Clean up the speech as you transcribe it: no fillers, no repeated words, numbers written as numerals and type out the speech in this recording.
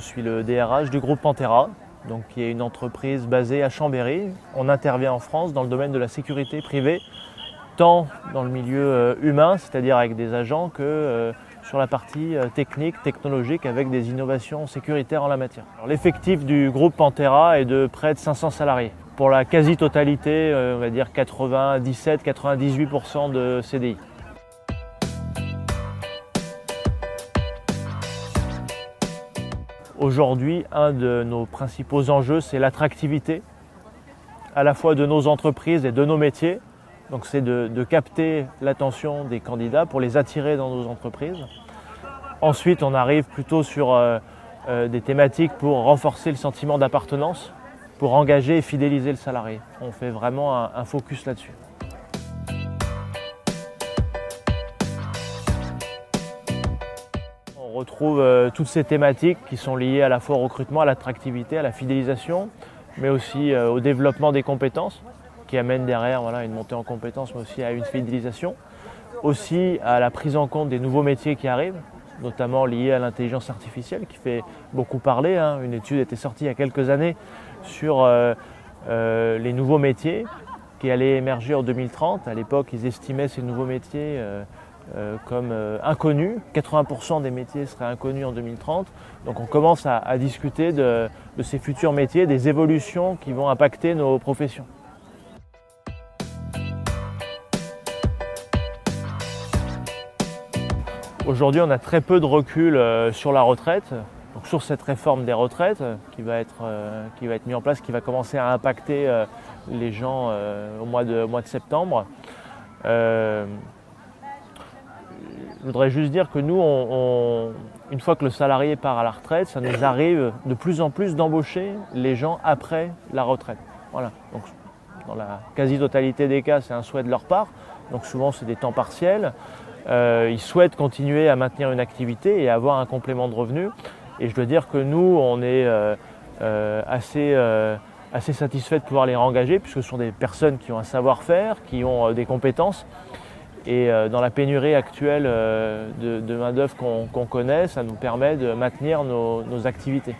suis le DRH du groupe Pantera, donc, qui est une entreprise basée à Chambéry. On intervient en France dans le domaine de la sécurité privée, tant dans le milieu humain, c'est-à-dire avec des agents, que sur la partie technique, technologique, avec des innovations sécuritaires en la matière. L'effectif du groupe Pantera est de près de 500 salariés. Pour la quasi-totalité, on va dire 97-98% de CDI. Aujourd'hui, un de nos principaux enjeux, c'est l'attractivité, à la fois de nos entreprises et de nos métiers. Donc c'est de capter l'attention des candidats pour les attirer dans nos entreprises. Ensuite, on arrive plutôt sur des thématiques pour renforcer le sentiment d'appartenance, pour engager et fidéliser le salarié. On fait vraiment un focus là-dessus. On retrouve toutes ces thématiques qui sont liées à la fois au recrutement, à l'attractivité, à la fidélisation, mais aussi au développement des compétences, qui amène derrière une montée en compétences, mais aussi à une fidélisation. Aussi à la prise en compte des nouveaux métiers qui arrivent, notamment liés à l'intelligence artificielle, qui fait beaucoup parler. Une étude était sortie il y a quelques années sur les nouveaux métiers qui allaient émerger en 2030. À l'époque, ils estimaient ces nouveaux métiers comme inconnus. 80% des métiers seraient inconnus en 2030. Donc on commence à discuter de ces futurs métiers, des évolutions qui vont impacter nos professions. Aujourd'hui, on a très peu de recul sur la retraite, donc sur cette réforme des retraites qui va être mise en place, qui va commencer à impacter les gens au mois de septembre. Je voudrais juste dire que nous, une fois que le salarié part à la retraite, ça nous arrive de plus en plus d'embaucher les gens après la retraite. Voilà. Donc, dans la quasi-totalité des cas, c'est un souhait de leur part. Donc souvent, c'est des temps partiels. Ils souhaitent continuer à maintenir une activité et avoir un complément de revenus. Et je dois dire que nous, on est assez satisfait de pouvoir les réengager, puisque ce sont des personnes qui ont un savoir-faire, qui ont des compétences. Et dans la pénurie actuelle de main-d'œuvre qu'on connaît, ça nous permet de maintenir nos activités.